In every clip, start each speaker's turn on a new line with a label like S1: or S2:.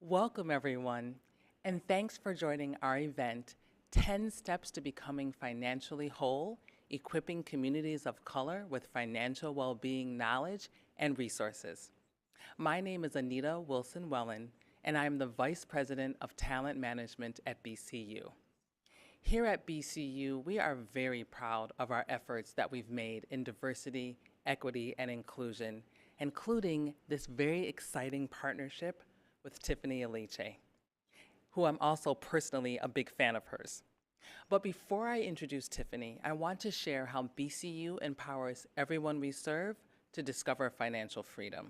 S1: Welcome, everyone, and thanks for joining our event, 10 Steps to Becoming Financially Whole, Equipping Communities of Color with Financial Well-Being Knowledge and Resources. My name is Anita Wilson-Wellen, and I'm the Vice President of Talent Management at BCU. Here at BCU, we are very proud of our efforts that we've made in diversity, equity, and inclusion, including this very exciting partnership with Tiffany Aliche, who I'm also personally a big fan of hers. But before I introduce Tiffany, I want to share how BCU empowers everyone we serve to discover financial freedom.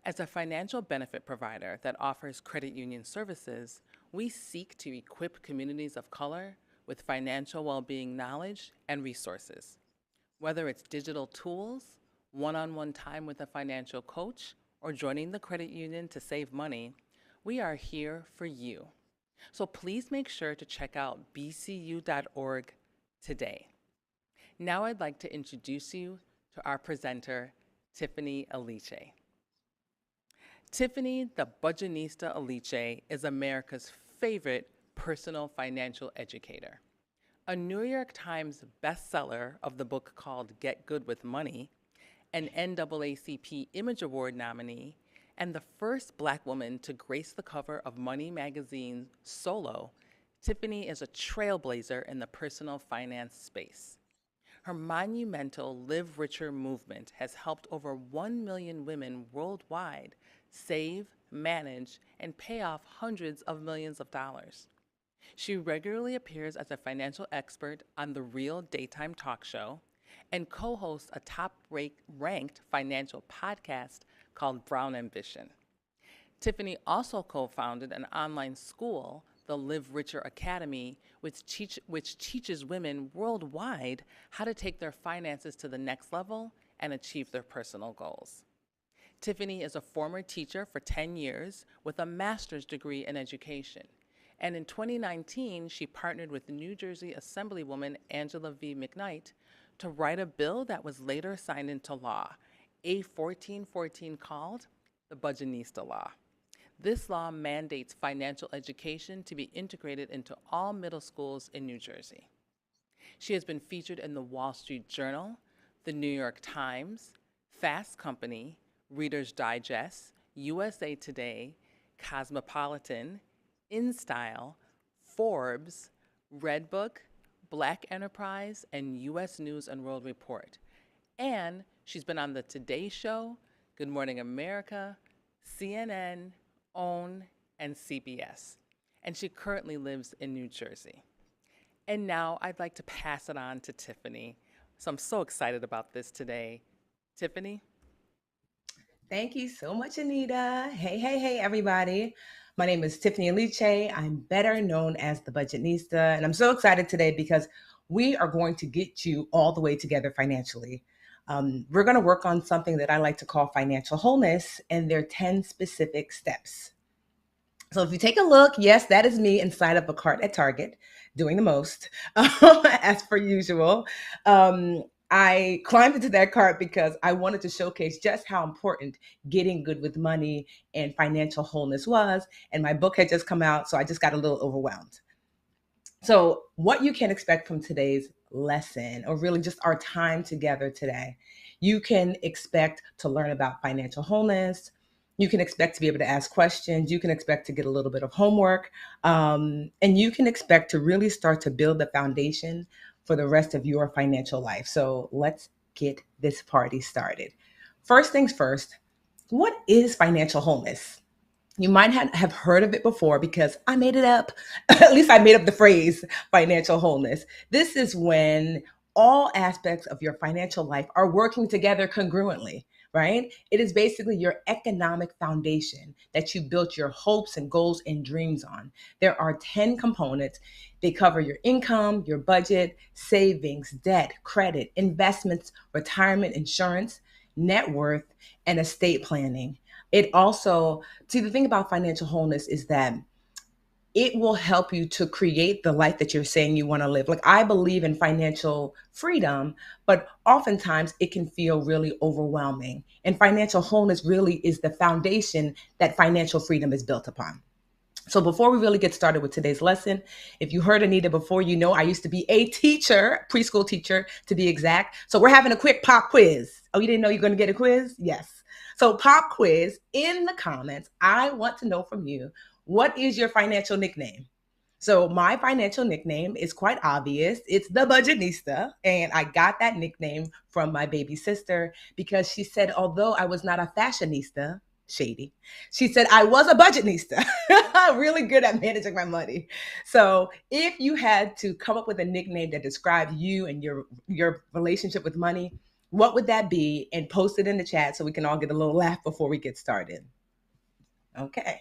S1: As a financial benefit provider that offers credit union services, we seek to equip communities of color with financial well-being knowledge and resources. Whether it's digital tools, one-on-one time with a financial coach, or joining the credit union to save money, we are here for you. So please make sure to check out bcu.org today. Now I'd like to introduce you to our presenter, Tiffany Aliche. Tiffany, the Budgetnista Aliche, is America's favorite personal financial educator. A New York Times bestseller of the book called Get Good with Money, an NAACP Image Award nominee, and the first Black woman to grace the cover of Money magazine's Solo, Tiffany is a trailblazer in the personal finance space. Her monumental Live Richer movement has helped over 1 million women worldwide save, manage, and pay off hundreds of millions of dollars. She regularly appears as a financial expert on The Real Daytime Talk Show and co-hosts a top-ranked financial podcast called Brown Ambition. Tiffany also co-founded an online school, the Live Richer Academy, which teaches women worldwide how to take their finances to the next level and achieve their personal goals. Tiffany is a former teacher for 10 years with a master's degree in education. And in 2019, she partnered with New Jersey Assemblywoman Angela V. McKnight to write a bill that was later signed into law, A 1414 called the Budgetnista Law. This law mandates financial education to be integrated into all middle schools in New Jersey. She has been featured in the Wall Street Journal, the New York Times, Fast Company, Reader's Digest, USA Today, Cosmopolitan, InStyle, Forbes, Redbook, Black Enterprise, and U.S. News and World Report. And she's been on the Today Show, Good Morning America, CNN, OWN, and CBS. And she currently lives in New Jersey. And now I'd like to pass it on to Tiffany. So I'm so excited about this today. Tiffany?
S2: Thank you so much, Anita. Hey, everybody. My name is Tiffany Aliche. I'm better known as the Budgetnista, and I'm so excited today because we are going to get you all the way together financially. We're going to work on something that I like to call financial wholeness, and there are 10 specific steps. So if you take a look, yes, that is me inside of a cart at Target, doing the most, as per usual. I climbed into that cart because I wanted to showcase just how important getting good with money and financial wholeness was. And my book had just come out, so I just got a little overwhelmed. So what you can expect from today's lesson, or really just our time together today, you can expect to learn about financial wholeness. You can expect to be able to ask questions. You can expect to get a little bit of homework. And you can expect to really start to build the foundation for the rest of your financial life. So let's get this party started. First things first, what is financial wholeness? You might have heard of it before because I made it up. At least I made up the phrase financial wholeness. This is when all aspects of your financial life are working together congruently, right? It is basically your economic foundation that you built your hopes and goals and dreams on. There are 10 components. They cover your income, your budget, savings, debt, credit, investments, retirement, insurance, net worth, and estate planning. It also, see, the thing about financial wholeness is that it will help you to create the life that you're saying you want to live. Like, I believe in financial freedom, but oftentimes it can feel really overwhelming. And financial wholeness really is the foundation that financial freedom is built upon. So before we really get started with today's lesson, if you heard Anita before, you know I used to be a teacher, preschool teacher to be exact. So we're having a quick pop quiz. Oh, you didn't know you're going to get a quiz? Yes. So pop quiz in the comments. I want to know from you, what is your financial nickname? So my financial nickname is quite obvious. It's the Budgetnista. And I got that nickname from my baby sister because she said, although I was not a fashionista, shady, she said I was a budgetnista. Really good at managing my money. So if you had to come up with a nickname that described you and your relationship with money, what would that be? And post it in the chat so we can all get a little laugh before we get started. Okay.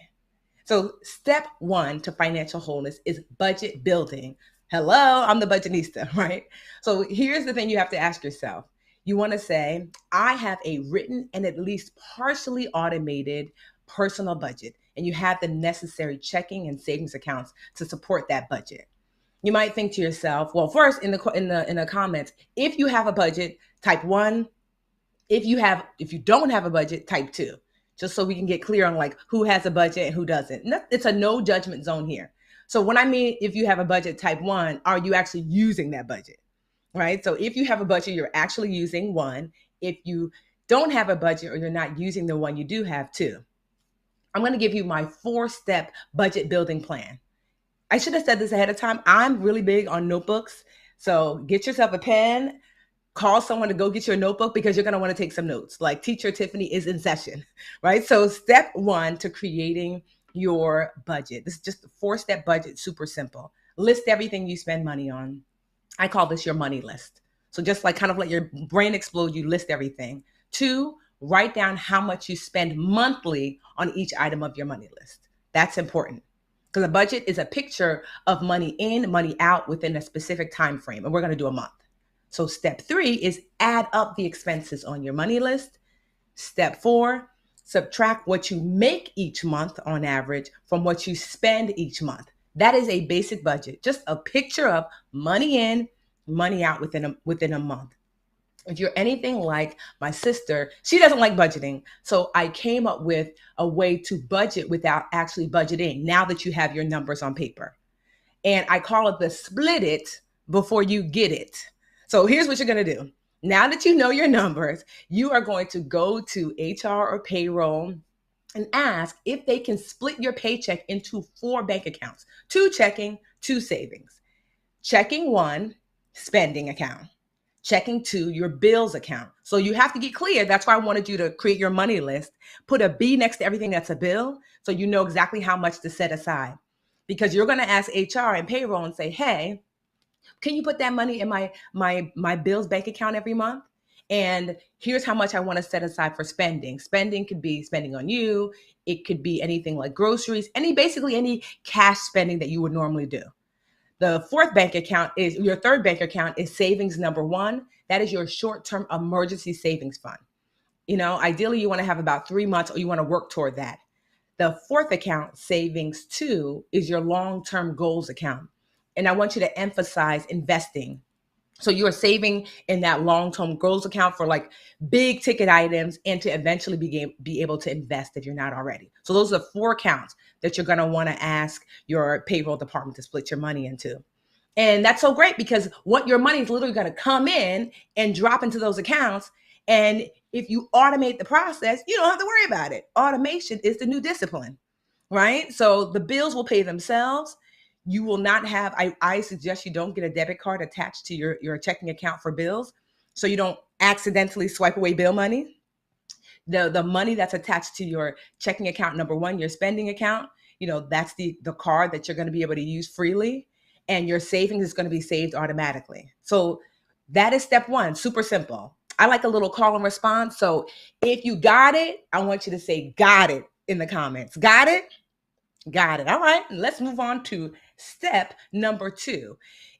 S2: So step one to financial wholeness is budget building. Hello, I'm the budgetnista, right? So here's the thing you have to ask yourself. You want to say, I have a written and at least partially automated personal budget, and you have the necessary checking and savings accounts to support that budget. You might think to yourself, well, first in the comments, if you have a budget, type 1. If you don't have a budget, type 2. Just so we can get clear on like who has a budget and who doesn't. It's a no judgment zone here. So when I mean if you have a budget, type 1, are you actually using that budget? Right? So if you have a budget, you're actually using 1. If you don't have a budget or you're not using the one you do have, 2. I'm going to give you my 4-step budget building plan. I should have said this ahead of time. I'm really big on notebooks. So get yourself a pen. Call someone to go get your notebook because you're going to want to take some notes. Like teacher Tiffany is in session, right? So step 1 to creating your budget. This is just a 4-step budget, super simple. List everything you spend money on. I call this your money list. So just like kind of let your brain explode, you list everything. 2, write down how much you spend monthly on each item of your money list. That's important because a budget is a picture of money in, money out within a specific time frame. And we're going to do a month. So step 3 is add up the expenses on your money list. Step 4, subtract what you make each month on average from what you spend each month. That is a basic budget, just a picture of money in, money out within a month. If you're anything like my sister, she doesn't like budgeting. So I came up with a way to budget without actually budgeting now that you have your numbers on paper. And I call it the split it before you get it. So here's what you're going to do. Now that you know your numbers, you are going to go to HR or payroll and ask if they can split your paycheck into 4 bank accounts, 2 checking, 2 savings. Checking 1, spending account. Checking 2, your bills account. So you have to get clear. That's why I wanted you to create your money list. Put a B next to everything that's a bill so you know exactly how much to set aside. Because you're going to ask HR and payroll and say, hey, can you put that money in my bills bank account every month? And here's how much I want to set aside for spending. Spending could be spending on you. It could be anything like groceries, basically any cash spending that you would normally do. The 4th bank account is your 3rd bank account is savings number 1. That is your short-term emergency savings fund. Ideally you want to have about 3 months or you want to work toward that. The 4th account, savings 2, is your long-term goals account. And I want you to emphasize investing. So you are saving in that long-term goals account for like big ticket items and to eventually be able to invest if you're not already. So those are the 4 accounts that you're going to want to ask your payroll department to split your money into. And that's so great because what your money is literally going to come in and drop into those accounts. And if you automate the process, you don't have to worry about it. Automation is the new discipline, right? So the bills will pay themselves. You will not have, I suggest you don't get a debit card attached to your checking account for bills, so you don't accidentally swipe away bill money. The money that's attached to your checking account, number one, your spending account, that's the card that you're going to be able to use freely, and your savings is going to be saved automatically. So that is step one, super simple. I like a little call and response. So if you got it, I want you to say got it in the comments. Got it? Got it. All right, let's move on to step number 2.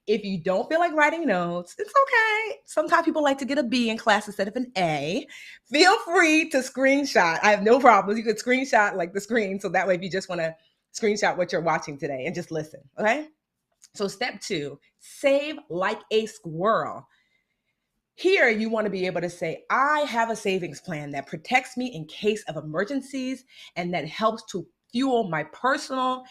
S2: If you don't feel like writing notes, it's okay. Sometimes people like to get a B in class instead of an A. Feel free to screenshot. I have no problems. You could screenshot like the screen. So that way, if you just want to screenshot what you're watching today and just listen, okay? So step 2, save like a squirrel. Here, you want to be able to say, I have a savings plan that protects me in case of emergencies and that helps to fuel my personal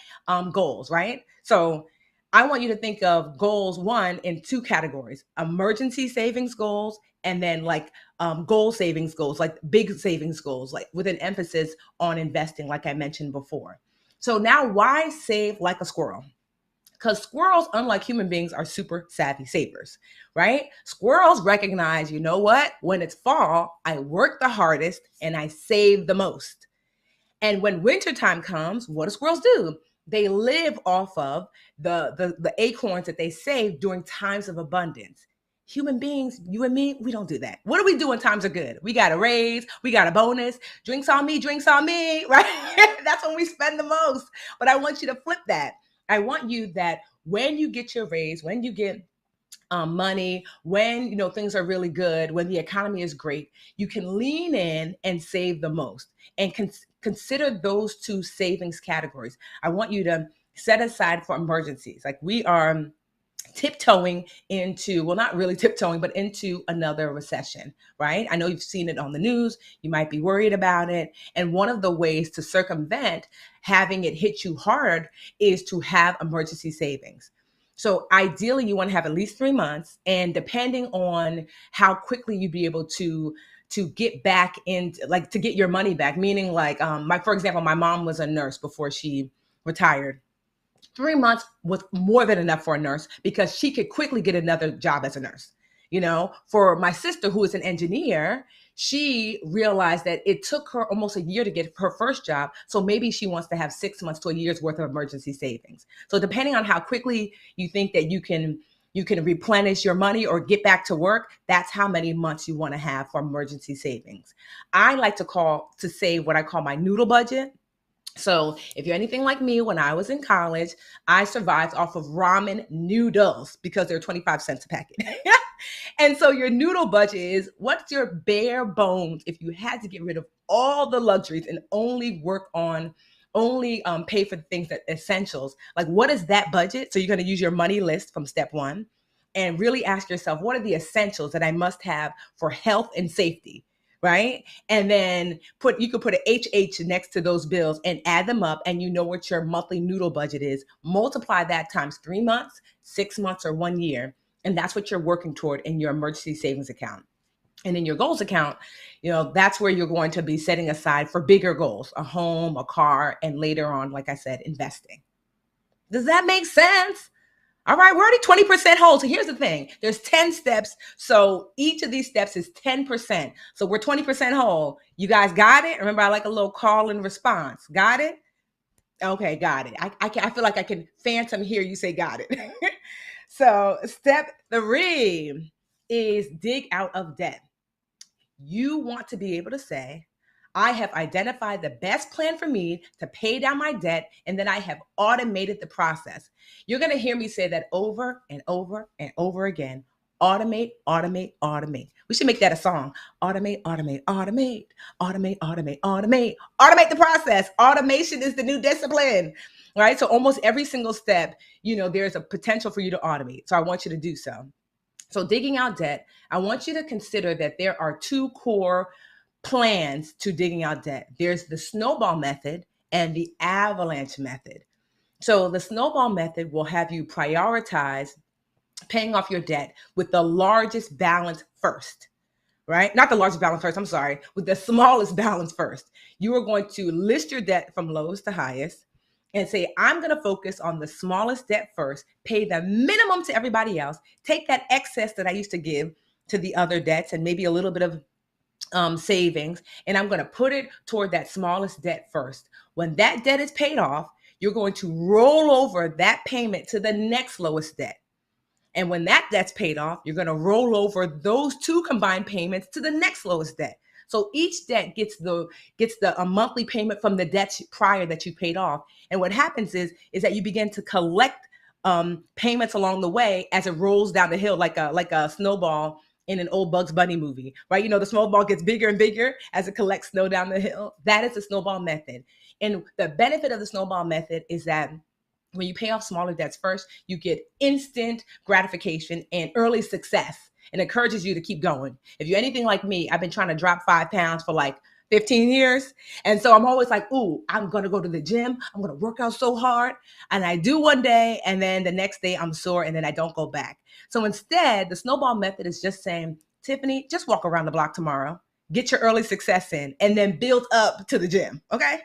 S2: goals, right? So I want you to think of goals, one, in 2 categories: emergency savings goals, and then like goal savings goals, like big savings goals, like with an emphasis on investing, like I mentioned before. So now, why save like a squirrel? Because squirrels, unlike human beings, are super savvy savers, right? Squirrels recognize, you know what? When it's fall, I work the hardest and I save the most. And when wintertime comes, what do squirrels do? They live off of the acorns that they save during times of abundance. Human beings, you and me, we don't do that. What do we do when times are good? We got a raise, we got a bonus, drinks on me, right? That's when we spend the most. But I want you to flip that. I want you that when you get your raise, when you get money, when things are really good, when the economy is great, you can lean in and save the most. And consider those 2 savings categories. I want you to set aside for emergencies. Like we are tiptoeing into, well, not really tiptoeing, but into another recession, right? I know you've seen it on the news. You might be worried about it. And one of the ways to circumvent having it hit you hard is to have emergency savings. So ideally, you want to have at least 3 months, and depending on how quickly you'd be able to get back in, like to get your money back, meaning like, for example, my mom was a nurse before she retired. 3 months was more than enough for a nurse because she could quickly get another job as a nurse. For my sister, who is an engineer, she realized that it took her almost a year to get her first job. So maybe she wants to have 6 months to a year's worth of emergency savings. So depending on how quickly you think that you can replenish your money or get back to work, that's how many months you want to have for emergency savings. I like to save what I call my noodle budget. So if you're anything like me, when I was in college, I survived off of ramen noodles because they're 25 cents a packet. And so your noodle budget is, what's your bare bones if you had to get rid of all the luxuries and only pay for the things that essentials? Like, what is that budget? So you're going to use your money list from step 1 and really ask yourself, what are the essentials that I must have for health and safety? Right? And then you could put an HH next to those bills and add them up, and you know what your monthly noodle budget is. Multiply that times 3 months, 6 months, or 1 year. And that's what you're working toward in your emergency savings account. And in your goals account, that's where you're going to be setting aside for bigger goals, a home, a car, and later on, like I said, investing. Does that make sense? All right, we're already 20% whole. So here's the thing. There's 10 steps. So each of these steps is 10%. So we're 20% whole. You guys got it? Remember, I like a little call and response. Got it? Okay, got it. I feel like I can phantom hear you say got it. So step 3 is dig out of debt. You want to be able to say, I have identified the best plan for me to pay down my debt, and then I have automated the process. You're going to hear me say that over and over and over again. Automate, automate, automate. We should make that a song. Automate, automate, automate, automate, automate, automate. Automate the process. Automation is the new discipline, right? So almost every single step, there's a potential for you to automate. So I want you to do so. So digging out debt, I want you to consider that there are 2 core plans to digging out debt. There's the Snowball Method and the Avalanche Method. So the Snowball Method will have you prioritize paying off your debt with the largest balance first, right? Not the largest balance first, I'm sorry, with the smallest balance first. You are going to list your debt from lowest to highest, and say, I'm going to focus on the smallest debt first, pay the minimum to everybody else, take that excess that I used to give to the other debts and maybe a little bit of savings, and I'm going to put it toward that smallest debt first. When that debt is paid off, you're going to roll over that payment to the next lowest debt. And when that debt's paid off, you're going to roll over those two combined payments to the next lowest debt. So each debt gets a monthly payment from the debts prior that you paid off. And what happens is that you begin to collect payments along the way as it rolls down the hill, like a snowball in an old Bugs Bunny movie, right? You know, the snowball gets bigger and bigger as it collects snow down the hill. That is the snowball method. And the benefit of the snowball method is that when you pay off smaller debts first, you get instant gratification and early success, and encourages you to keep going. If you're anything like me, I've been trying to drop 5 pounds for like 15 years. And so I'm always like, ooh, I'm going to go to the gym. I'm going to work out so hard. And I do one day, and then the next day I'm sore, and then I don't go back. So instead, the snowball method is just saying, Tiffany, just walk around the block tomorrow, get your early success in, and then build up to the gym. Okay.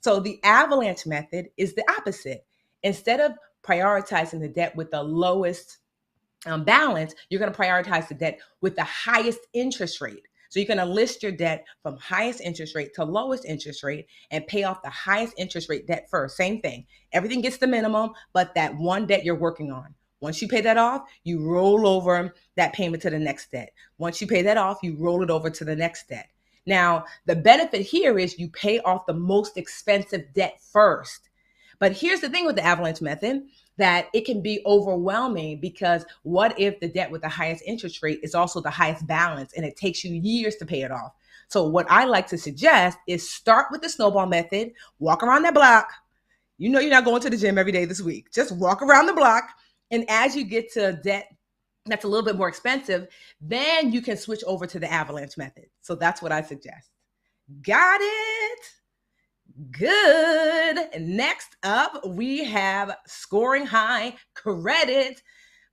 S2: So the avalanche method is the opposite. Instead of prioritizing the debt with the lowest balance, you're going to prioritize the debt with the highest interest rate. So you're going to list your debt from highest interest rate to lowest interest rate and pay off the highest interest rate debt first. Same thing. Everything gets the minimum, but that one debt you're working on. Once you pay that off, you roll over that payment to the next debt. Once you pay that off, you roll it over to the next debt. Now, the benefit here is you pay off the most expensive debt first. But here's the thing with the avalanche method, that it can be overwhelming, because what if the debt with the highest interest rate is also the highest balance and it takes you years to pay it off? So what I like to suggest is start with the snowball method, walk around that block. You know you're not going to the gym every day this week. Just walk around the block. And as you get to a debt that's a little bit more expensive, then you can switch over to the avalanche method. So that's what I suggest. Got it? Good. Next up, we have scoring high credit.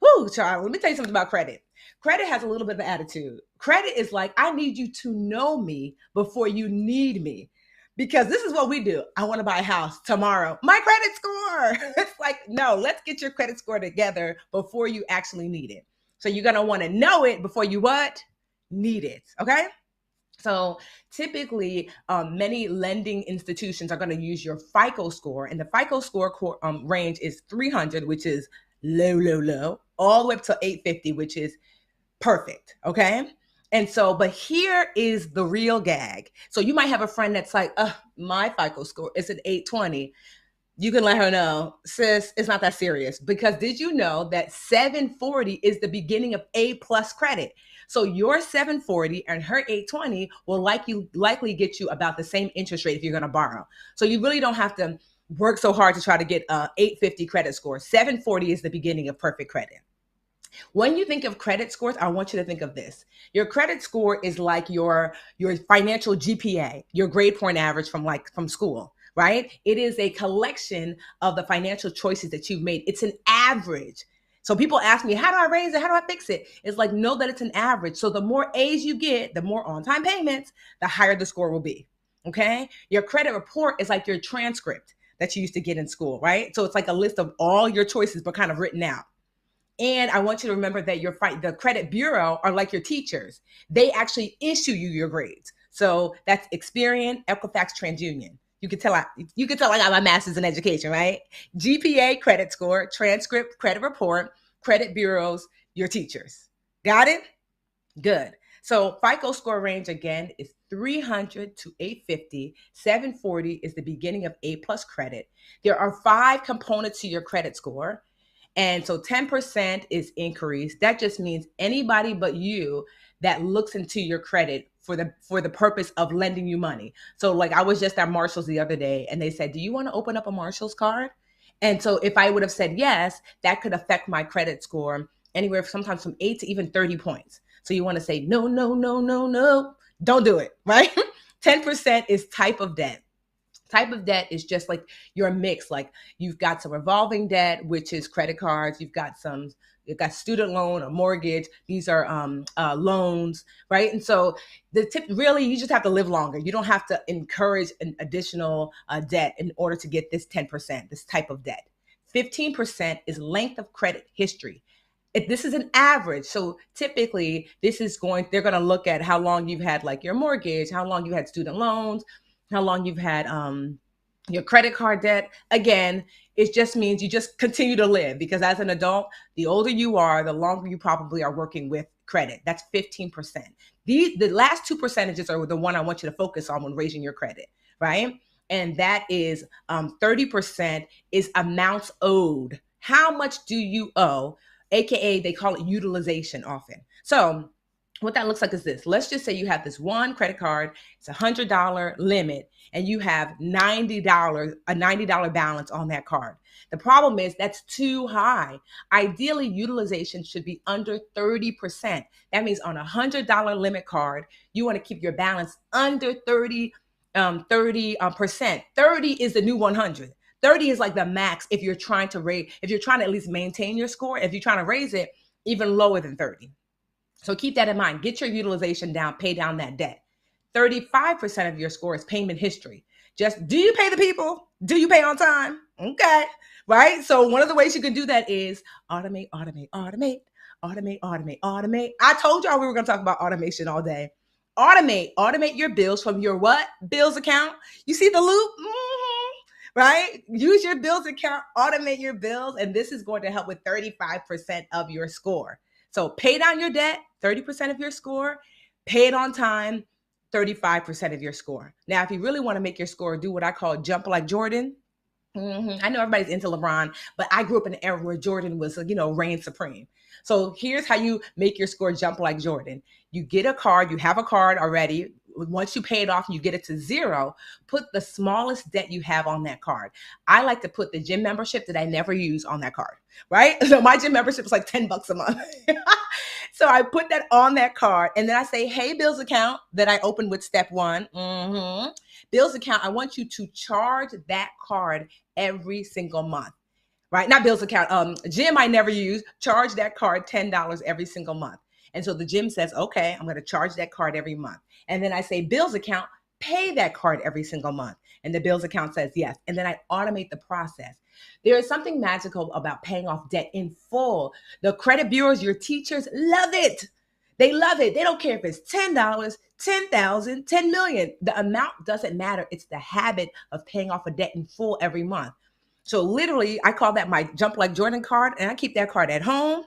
S2: Whoo, Charlie, let me tell you something about credit. Credit has a little bit of attitude. Credit is like, I need you to know me before you need me. Because this is what we do. I want to buy a house tomorrow. My credit score. It's like, no, let's get your credit score together before you actually need it. So you're going to want to know it before you what? Need it. Okay? So typically, many lending institutions are going to use your FICO score, and the FICO score range is 300, which is low, all the way up to 850, which is perfect. Okay. And so, but here is the real gag. So you might have a friend that's like, my FICO score is an 820. You can let her know, sis, it's not that serious, because did you know that 740 is the beginning of A+ credit? So your 740 and her 820 will likely get you about the same interest rate if you're going to borrow. So you really don't have to work so hard to try to get a 850 credit score. 740 is the beginning of perfect credit. When you think of credit scores, I want you to think of this. Your credit score is like your financial GPA, your grade point average from school, right? It is a collection of the financial choices that you've made. It's an average. So people ask me, how do I raise it? How do I fix it? It's like, know that it's an average. So the more A's you get, the more on-time payments, the higher the score will be. Okay? Your credit report is like your transcript that you used to get in school, right? So it's like a list of all your choices, but kind of written out. And I want you to remember that the credit bureau are like your teachers. They actually issue you your grades. So that's Experian, Equifax, TransUnion. You could tell I got my master's in education, right? GPA, credit score, transcript, credit report, credit bureaus, your teachers. Got it? Good. So FICO score range again is 300 to 850. 740 is the beginning of A+ credit. There are 5 components to your credit score. And so 10% is increase. That just means anybody but you that looks into your credit for the purpose of lending you money. So like I was just at Marshall's the other day and they said, do you want to open up a Marshall's card? And so if I would have said yes, that could affect my credit score anywhere sometimes from 8 to even 30 points. So you want to say, no, don't do it, right? 10% is type of debt. Type of debt is just like your mix. Like you've got some revolving debt, which is credit cards. You've got some You've got student loan, a mortgage. These are loans, right? And so the tip, really, you just have to live longer. You don't have to encourage an additional debt in order to get this 10%, this type of debt. 15% is length of credit history. This is an average. So typically they're going to look at how long you've had like your mortgage, how long you've had student loans, how long you've had your credit card debt. Again, it just means you just continue to live, because as an adult, the older you are, the longer you probably are working with credit. That's 15%. The last 2 percentages are the one I want you to focus on when raising your credit, right? And that is 30% is amounts owed. How much do you owe? AKA, they call it utilization often. So what that looks like is this. Let's just say you have this one credit card. It's $100 limit, and you have a $90 balance on that card. The problem is that's too high. Ideally, utilization should be under 30%. That means on a $100 limit card, you want to keep your balance under 30%. 30 is the new 100. 30 is like the max if you're trying to at least maintain your score. If you're trying to raise it, even lower than 30. So keep that in mind. Get your utilization down, pay down that debt. 35% of your score is payment history. Just, do you pay the people? Do you pay on time? Okay, right? So one of the ways you can do that is automate, automate, automate, automate, automate, automate. I told y'all we were going to talk about automation all day. Automate your bills from your what? Bills account. You see the loop? Right? Use your bills account, automate your bills, and this is going to help with 35% of your score. So pay down your debt, 30% of your score, pay it on time, 35% of your score. Now, if you really want to make your score do what I call jump like Jordan, I know everybody's into LeBron, but I grew up in an era where Jordan was, reign supreme. So here's how you make your score jump like Jordan. You get a card, you have a card already. Once you pay it off and you get it to zero, put the smallest debt you have on that card. I like to put the gym membership that I never use on that card, right? So my gym membership is like $10 a month. So I put that on that card, and then I say, hey, bills account that I opened with step one. Bills account, I want you to charge that card every single month, right? Not bills account, gym I never use, charge that card $10 every single month. And so the gym says, okay, I'm going to charge that card every month. And then I say, bills account, pay that card every single month. And the bills account says yes. And then I automate the process. There is something magical about paying off debt in full. The credit bureaus, your teachers love it. They love it. They don't care if it's $10, $10,000, $10 million. The amount doesn't matter. It's the habit of paying off a debt in full every month. So literally, I call that my Jump Like Jordan card, and I keep that card at home.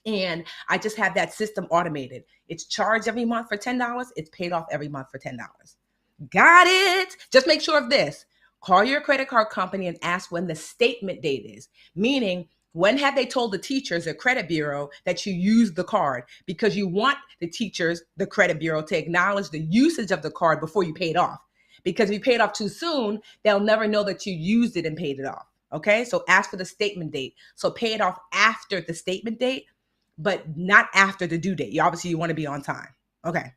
S2: And I just have that system automated. It's charged every month for $10. It's paid off every month for $10. Got it? Just make sure of this. Call your credit card company and ask when the statement date is. Meaning, when have they told the teachers, the credit bureau, that you used the card? Because you want the teachers, the credit bureau, to acknowledge the usage of the card before you pay it off. Because if you pay it off too soon, they'll never know that you used it and paid it off. Okay? So ask for the statement date. So pay it off after the statement date, but not after the due date. You want to be on time. Okay.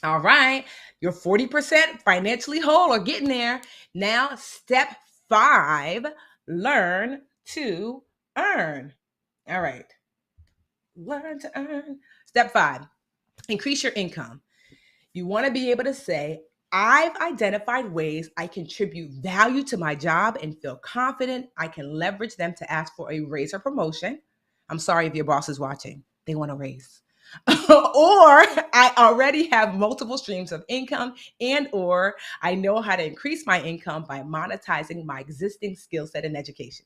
S2: All right. You're 40% financially whole or getting there. Now, step 5, learn to earn. All right. Learn to earn. Step 5, increase your income. You want to be able to say, I've identified ways I contribute value to my job and feel confident I can leverage them to ask for a raise or promotion. I'm sorry if your boss is watching. They want a raise. Or I already have multiple streams of income, and or I know how to increase my income by monetizing my existing skill set and education.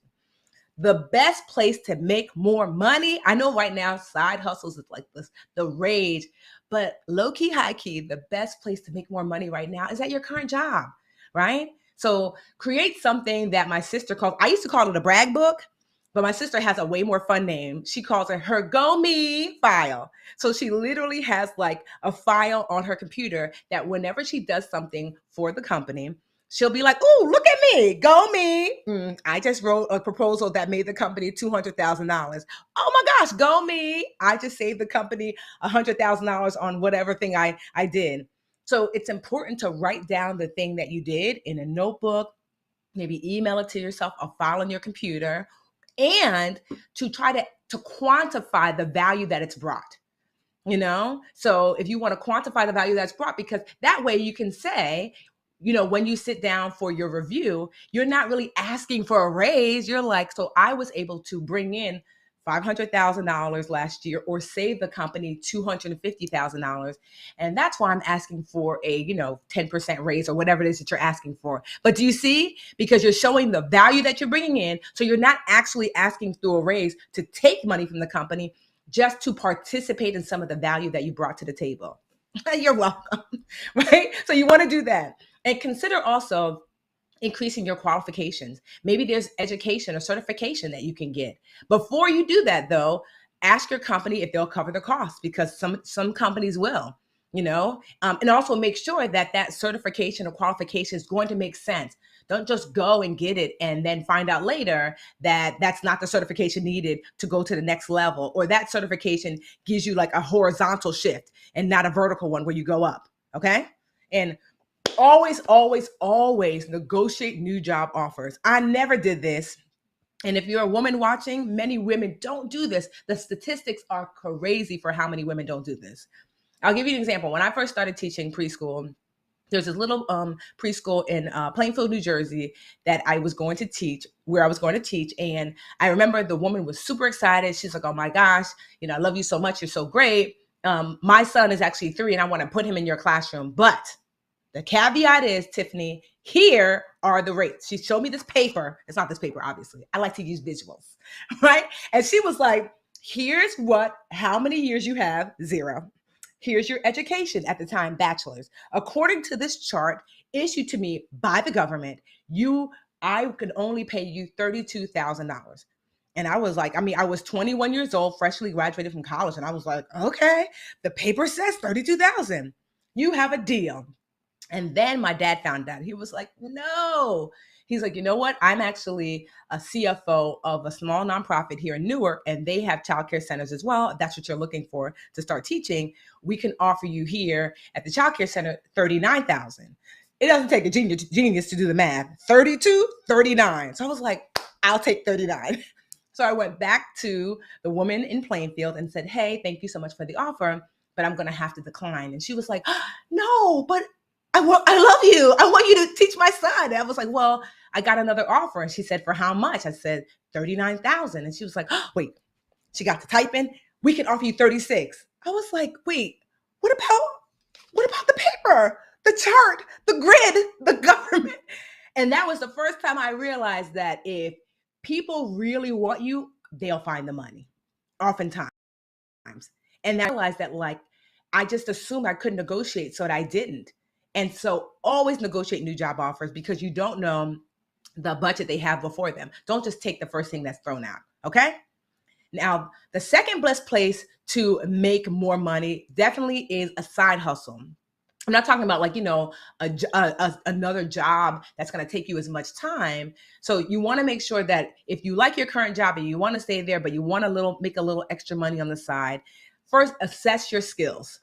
S2: The best place to make more money, I know right now side hustles is like this, the rage, but low key, high key, the best place to make more money right now is at your current job, right? So create something that my sister calls, I used to call it a brag book, but my sister has a way more fun name. She calls it her Go Me file. So she literally has like a file on her computer that whenever she does something for the company, she'll be like, "Ooh, look at me, go me. I just wrote a proposal that made the company $200,000. Oh my gosh, go me. I just saved the company $100,000 on whatever thing I did." So it's important to write down the thing that you did in a notebook, maybe email it to yourself, or file on your computer, and to try to to quantify the value that it's brought. So if you want to quantify the value that's brought, because that way you can say, when you sit down for your review, you're not really asking for a raise. You're like, so I was able to bring in $500,000 last year, or save the company $250,000. And that's why I'm asking for a, 10% raise, or whatever it is that you're asking for. But do you see? Because you're showing the value that you're bringing in. So you're not actually asking through a raise to take money from the company, just to participate in some of the value that you brought to the table. You're welcome, right? So you want to do that. And consider also increasing your qualifications. Maybe there's education or certification that you can get. Before you do that, though, ask your company if they'll cover the cost, because some companies will, and also make sure that that certification or qualification is going to make sense. Don't just go and get it and then find out later that that's not the certification needed to go to the next level, or that certification gives you like a horizontal shift and not a vertical one where you go up. Okay. And always, always, always negotiate new job offers. I never did this. And if you're a woman watching, many women don't do this. The statistics are crazy for how many women don't do this. I'll give you an example. When I first started teaching preschool, there's this little preschool in Plainfield, New Jersey that I was going to teach, And I remember the woman was super excited. She's like, oh my gosh, I love you so much. You're so great. My son is actually 3 and I want to put him in your classroom. But the caveat is, Tiffany, here are the rates. She showed me this paper. It's not this paper, obviously. I like to use visuals, right? And she was like, here's how many years you have, 0. Here's your education at the time, bachelor's. According to this chart issued to me by the government, I could only pay you $32,000. And I was like, I was 21 years old, freshly graduated from college. And I was like, okay, the paper says $32,000. You have a deal. And then my dad found out. He was like, no. He's like, you know what? I'm actually a CFO of a small nonprofit here in Newark, and they have childcare centers as well. If that's what you're looking for to start teaching, we can offer you here at the childcare center $39,000. It doesn't take a genius to do the math. 32, 39. So I was like, I'll take 39. So I went back to the woman in Plainfield and said, hey, thank you so much for the offer, but I'm going to have to decline. And she was like, no, but I love you. I want you to teach my son. And I was like, well, I got another offer. And she said, for how much? I said, $39,000. And she was like, oh, wait, she got to type in, we can offer you 36. I was like, wait, what about the paper, the chart, the grid, the government? And that was the first time I realized that if people really want you, they'll find the money, oftentimes. And I realized that, I just assumed I couldn't negotiate, so that I didn't. And so always negotiate new job offers, because you don't know the budget they have before them. Don't just take the first thing that's thrown out. Okay. Now, the second best place to make more money definitely is a side hustle. I'm not talking about another job that's going to take you as much time. So you want to make sure that if you like your current job and you want to stay there, but you want to make a little extra money on the side, first assess your skills.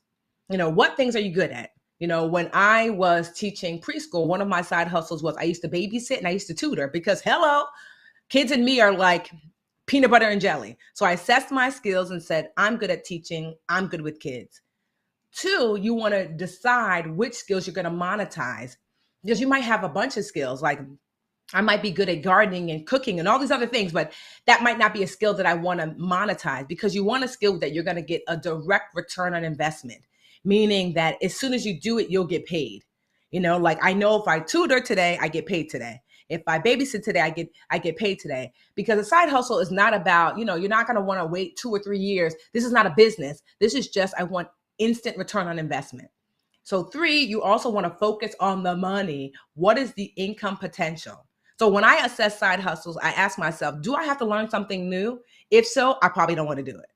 S2: What things are you good at? When I was teaching preschool, one of my side hustles was I used to babysit and I used to tutor, because hello, kids and me are like peanut butter and jelly. So I assessed my skills and said, I'm good at teaching. I'm good with kids. 2, you want to decide which skills you're going to monetize, because you might have a bunch of skills. Like I might be good at gardening and cooking and all these other things, but that might not be a skill that I want to monetize, because you want a skill that you're going to get a direct return on investment. Meaning that as soon as you do it, you'll get paid. I know if I tutor today, I get paid today. If I babysit today, I get paid today. Because a side hustle is not about, you're not going to want to wait 2 or 3 years. This is not a business. This is just, I want instant return on investment. So 3, you also want to focus on the money. What is the income potential? So when I assess side hustles, I ask myself, do I have to learn something new? If so, I probably don't want to do it.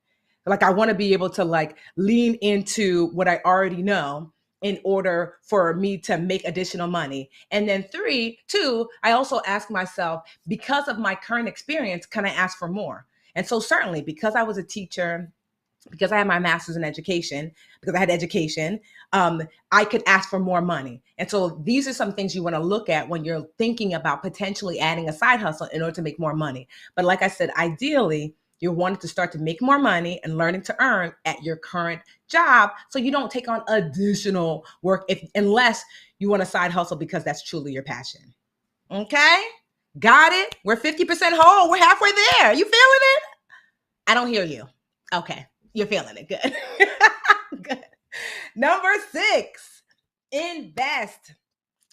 S2: I want to be able to lean into what I already know in order for me to make additional money. And then 2, I also ask myself, because of my current experience, can I ask for more? And so certainly, because I was a teacher, because I had my master's in education, because I had education, I could ask for more money. And so these are some things you want to look at when you're thinking about potentially adding a side hustle in order to make more money. But like I said, ideally, You're wanting to start to make more money and learning to earn at your current job so you don't take on additional work unless you want a side hustle because that's truly your passion. Okay? Got it? We're 50% whole. We're halfway there. You feeling it? I don't hear you. Okay. You're feeling it. Good. Good. Number 6, invest.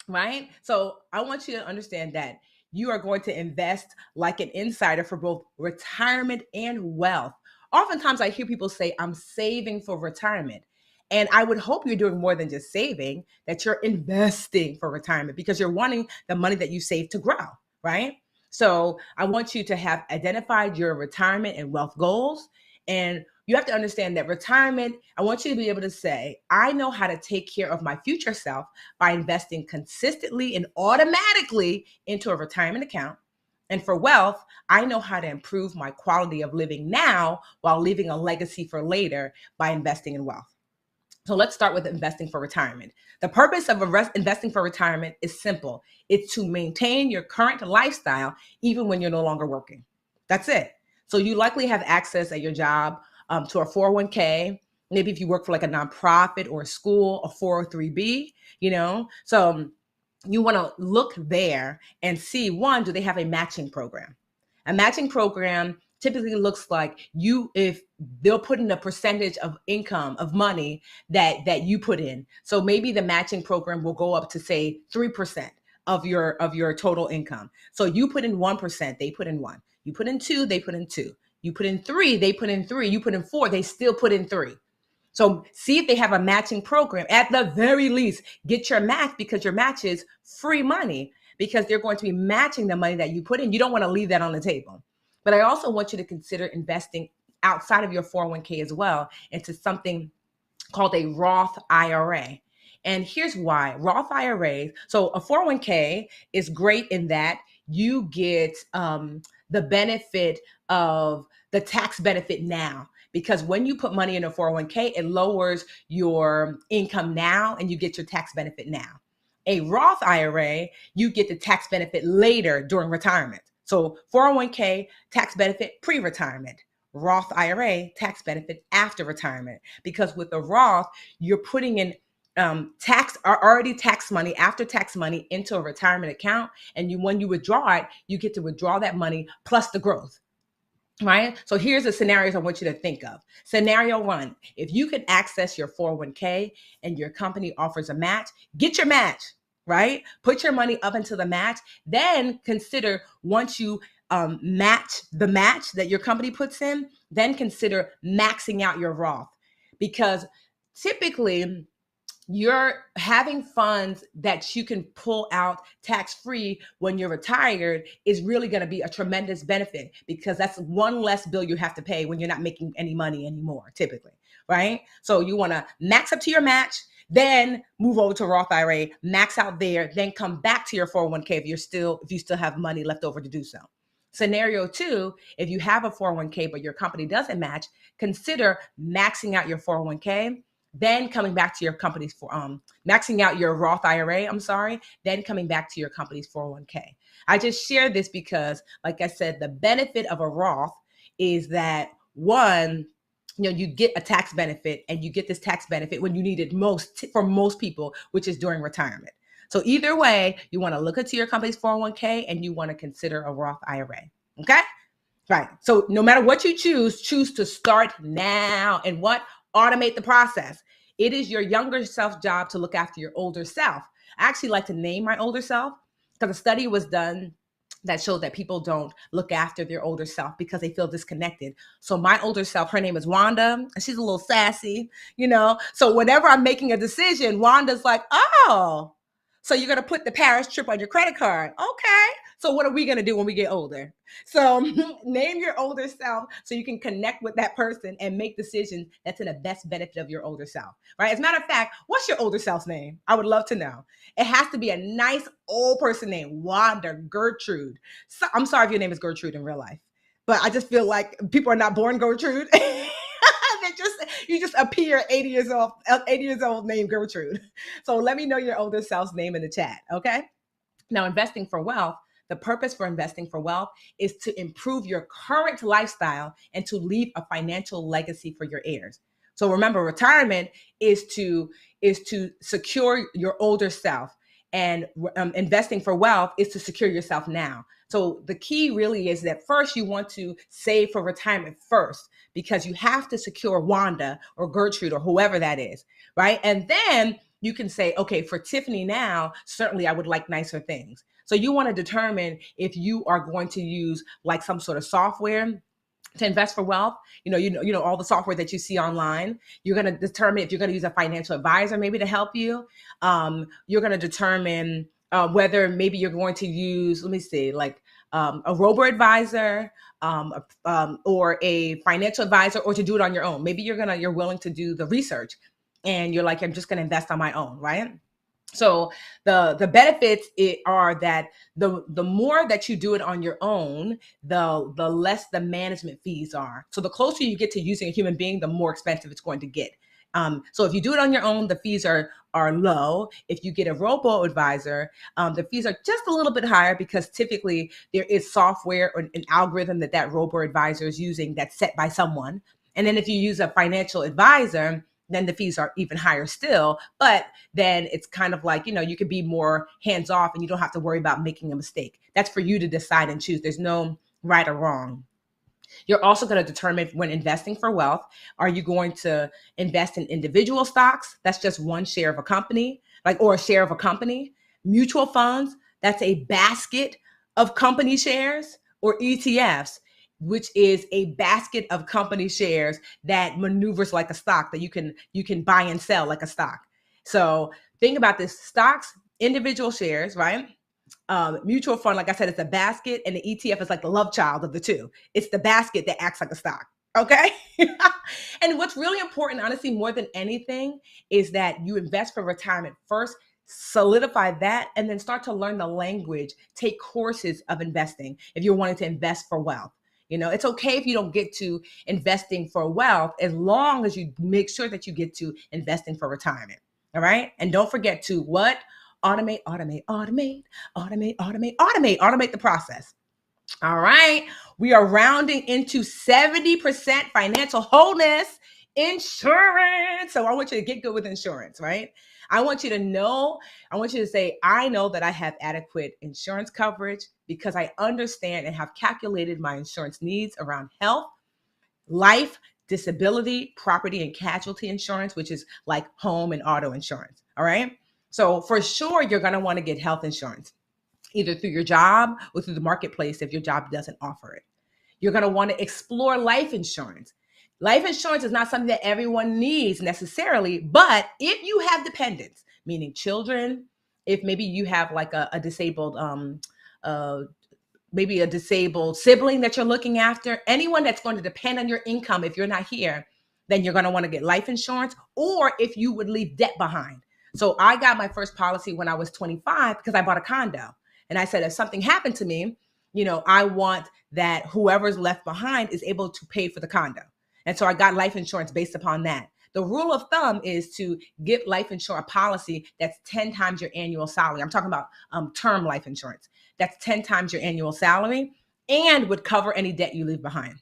S2: Right? So I want you to understand that you are going to invest like an insider for both retirement and wealth. Oftentimes I hear people say, I'm saving for retirement. And I would hope you're doing more than just saving, that you're investing for retirement because you're wanting the money that you save to grow, right? So I want you to have identified your retirement and wealth goals. And you have to understand that retirement, I want you to be able to say, I know how to take care of my future self by investing consistently and automatically into a retirement account. And for wealth, I know how to improve my quality of living now while leaving a legacy for later by investing in wealth. So let's start with investing for retirement. The purpose of investing for retirement is simple. It's to maintain your current lifestyle even when you're no longer working. That's it. So you likely have access at your job to a 401k. Maybe if you work for like a nonprofit or a school, a 403b, So you want to look there and see, one, do they have a matching program? A matching program typically looks like if they'll put in a percentage of income of money that you put in. So maybe the matching program will go up to say 3% of your total income. So you put in 1%, they put in 1. You put in 2, they put in 2. You put in 3, they put in 3. You put in 4, they still put in 3. So see if they have a matching program. At the very least, get your match because your match is free money because they're going to be matching the money that you put in. You don't want to leave that on the table. But I also want you to consider investing outside of your 401k as well into something called a Roth IRA. And here's why. Roth IRAs, so a 401k is great in that you get the benefit of the tax benefit now. Because when you put money in a 401k, it lowers your income now and you get your tax benefit now. A Roth IRA, you get the tax benefit later during retirement. So 401k, tax benefit pre-retirement. Roth IRA, tax benefit after retirement. Because with the Roth, you're putting in already tax money, after tax money into a retirement account. And when you withdraw it, you get to withdraw that money plus the growth. Right? So here's the scenarios I want you to think of. Scenario 1, if you can access your 401k and your company offers a match, get your match, right? Put your money up into the match. Then consider once you match the match that your company puts in, then consider maxing out your Roth. Because typically, you're having funds that you can pull out tax-free when you're retired is really going to be a tremendous benefit because that's one less bill you have to pay when you're not making any money anymore, typically, right? So you want to max up to your match, then move over to Roth IRA, max out there, then come back to your 401k if you still have money left over to do so. Scenario 2, if you have a 401k but your company doesn't match, consider maxing out your 401k. Then coming back to your company's maxing out your Roth IRA, then coming back to your company's 401k. I just share this because, like I said, the benefit of a Roth is that one, you get a tax benefit and you get this tax benefit when you need it most for most people, which is during retirement. So either way, you want to look into your company's 401k and you want to consider a Roth IRA. Okay? Right. So no matter what you choose to start now and automate the process. It is your younger self's job to look after your older self. I actually like to name my older self because a study was done that showed that people don't look after their older self because they feel disconnected. So my older self, her name is Wanda, and she's a little sassy, So whenever I'm making a decision, Wanda's like, oh, so you're going to put the Paris trip on your credit card. Okay. So what are we going to do when we get older? So name your older self so you can connect with that person and make decisions that's in the best benefit of your older self, right? As a matter of fact, what's your older self's name? I would love to know. It has to be a nice old person name, Wanda, Gertrude. So, I'm sorry if your name is Gertrude in real life, but I just feel like people are not born Gertrude. You just appear 80 years old named Gertrude. So let me know your older self's name in the chat, okay? Now, investing for wealth, The purpose for investing for wealth is to improve your current lifestyle and to leave a financial legacy for your heirs. So remember, retirement is to secure your older self, and investing for wealth is to secure yourself now. So the key really is that first you want to save for retirement first, because you have to secure Wanda or Gertrude or whoever that is, right? And then you can say, okay, for Tiffany now, certainly I would like nicer things. So you want to determine if you are going to use like some sort of software to invest for wealth. You know all the software that you see online. You're going to determine if you're going to use a financial advisor maybe to help you. You're going to determine whether maybe you're going to use, let me see, like a robo-advisor or a financial advisor, or to do it on your own. Maybe you're willing to do the research and you're like, I'm just going to invest on my own, right? So the benefits are that the more that you do it on your own, the less the management fees are. So the closer you get to using a human being, the more expensive it's going to get. So if you do it on your own, the fees are low. If you get a robo advisor, the fees are just a little bit higher, because typically there is software or an algorithm that robo advisor is using that's set by someone. And then if you use a financial advisor, then the fees are even higher still. But then it's kind of like, you can be more hands off and you don't have to worry about making a mistake. That's for you to decide and choose. There's no right or wrong. You're also going to determine, when investing for wealth, are you going to invest in individual stocks? That's just one share of a company, or a share of a company. Mutual funds, that's a basket of company shares. Or ETFs, which is a basket of company shares that maneuvers like a stock, that you can buy and sell like a stock. So think about this: stocks, individual shares, right? Mutual fund, like I said, it's a basket, and the ETF is like the love child of the two. It's the basket that acts like a stock. Okay. And what's really important, honestly, more than anything, is that you invest for retirement first, solidify that, and then start to learn the language, take courses of investing if you're wanting to invest for wealth. It's okay if you don't get to investing for wealth, as long as you make sure that you get to investing for retirement. All right. And don't forget to what? Automate the process. All right. We are rounding into 70% financial wholeness insurance. So I want you to get good with insurance, right? I want you to say, I know that I have adequate insurance coverage because I understand and have calculated my insurance needs around health, life, disability, property, and casualty insurance, which is like home and auto insurance. All right. So for sure, you're going to want to get health insurance, either through your job or through the marketplace if your job doesn't offer it. You're going to want to explore life insurance. Life insurance is not something that everyone needs necessarily, but if you have dependents, meaning children, if maybe you have like a disabled, maybe a disabled sibling that you're looking after, anyone that's going to depend on your income if you're not here, then you're going to want to get life insurance, or if you would leave debt behind. So I got my first policy when I was 25 because I bought a condo. And I said, if something happened to me, I want that whoever's left behind is able to pay for the condo. And so I got life insurance based upon that. The rule of thumb is to get life insurance policy that's 10 times your annual salary. I'm talking about term life insurance. That's 10 times your annual salary and would cover any debt you leave behind.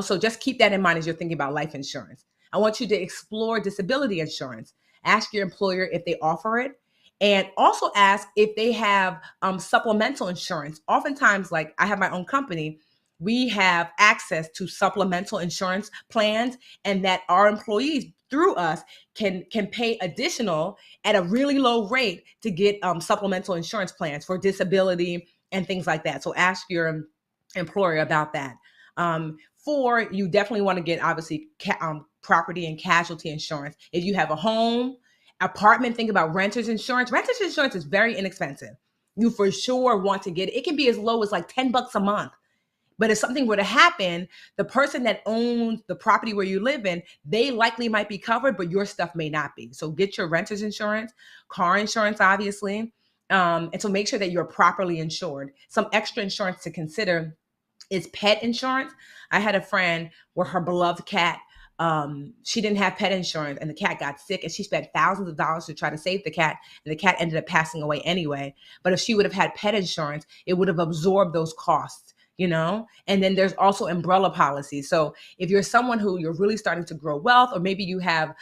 S2: So just keep that in mind as you're thinking about life insurance. I want you to explore disability insurance. Ask your employer if they offer it. And also ask if they have supplemental insurance. Oftentimes, like I have my own company, we have access to supplemental insurance plans, and that our employees through us can pay additional at a really low rate to get supplemental insurance plans for disability and things like that. So ask your employer about that. You definitely want to get, obviously, property and casualty insurance. If you have a home, apartment, think about renters insurance. Renters insurance is very inexpensive. You for sure want to get it. It can be as low as like $10 a month. But if something were to happen, the person that owns the property where you live in, they likely might be covered, but your stuff may not be. So get your renter's insurance, car insurance, obviously. And so make sure that you're properly insured. Some extra insurance to consider is pet insurance. I had a friend where her beloved cat she didn't have pet insurance and the cat got sick and she spent thousands of dollars to try to save the cat and the cat ended up passing away anyway. But if she would have had pet insurance, it would have absorbed those costs, you know? And then there's also umbrella policies. So if you're someone who you're really starting to grow wealth, or maybe you have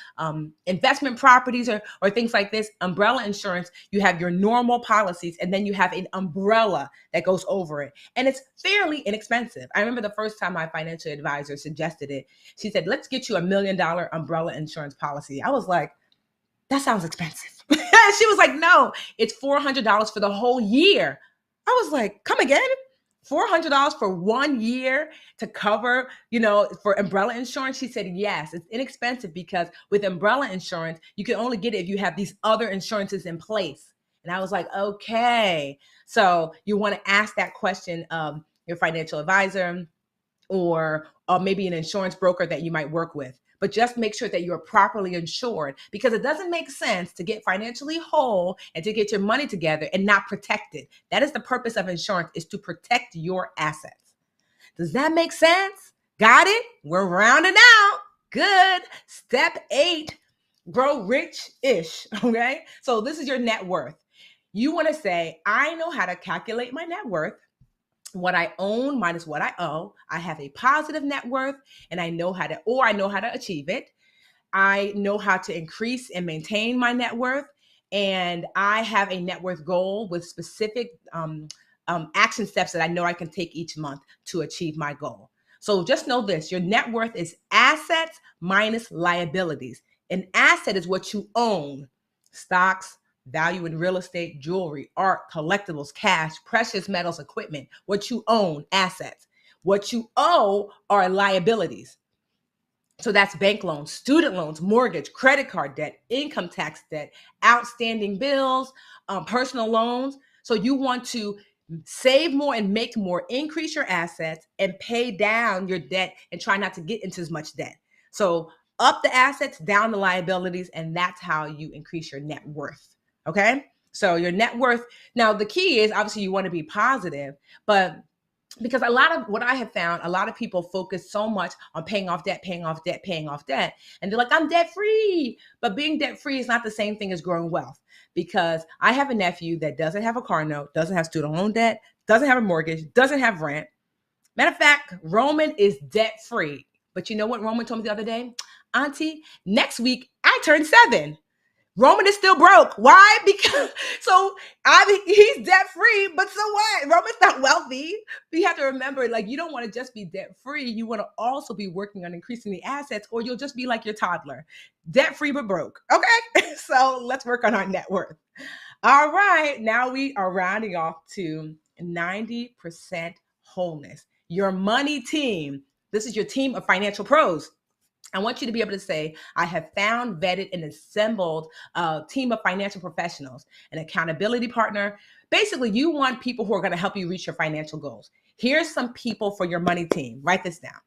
S2: investment properties or things like this, umbrella insurance, you have your normal policies and then you have an umbrella that goes over it. And it's fairly inexpensive. I remember the first time my financial advisor suggested it, she said, let's get you $1 million umbrella insurance policy. I was like, that sounds expensive. She was like, no, it's $400 for the whole year. I was like, come again? $400 for 1 year to cover, for umbrella insurance? She said, yes, it's inexpensive because with umbrella insurance, you can only get it if you have these other insurances in place. And I was like, okay. So you want to ask that question of your financial advisor or maybe an insurance broker that you might work with. But just make sure that you're properly insured, because it doesn't make sense to get financially whole and to get your money together and not protect it. That is the purpose of insurance, is to protect your assets. Does that make sense? Got it? We're rounding out. Good. Step 8, grow rich-ish, okay? So this is your net worth. You want to say, I know how to calculate my net worth, what I own minus what I owe. I have a positive net worth and I know how to achieve it. I know how to increase and maintain my net worth. And I have a net worth goal with specific action steps that I know I can take each month to achieve my goal. So just know this, your net worth is assets minus liabilities. An asset is what you own: stocks, value in real estate, jewelry, art, collectibles, cash, precious metals, equipment. What you own, assets. What you owe are liabilities. So that's bank loans, student loans, mortgage, credit card debt, income tax debt, outstanding bills, personal loans. So you want to save more and make more, increase your assets and pay down your debt and try not to get into as much debt. So up the assets, down the liabilities, and that's how you increase your net worth. Okay, so your net worth. Now, the key is obviously you want to be positive, but because a lot of what I have found, a lot of people focus so much on paying off debt, and they're like, I'm debt free. But being debt free is not the same thing as growing wealth, because I have a nephew that doesn't have a car note, doesn't have student loan debt, doesn't have a mortgage, doesn't have rent. Matter of fact, Roman is debt free. But you know what Roman told me the other day? Auntie, next week I turn 7. Roman is still broke. Why? Because he's debt free, but so what? Roman's not wealthy. But you have to remember, you don't want to just be debt free. You want to also be working on increasing the assets, or you'll just be like your toddler, debt free but broke. Okay, so let's work on our net worth. All right, now we are rounding off to 90% wholeness. Your money team. This is your team of financial pros. I want you to be able to say, I have found, vetted, and assembled a team of financial professionals, an accountability partner. Basically, you want people who are going to help you reach your financial goals. Here's some people for your money team. Write this down.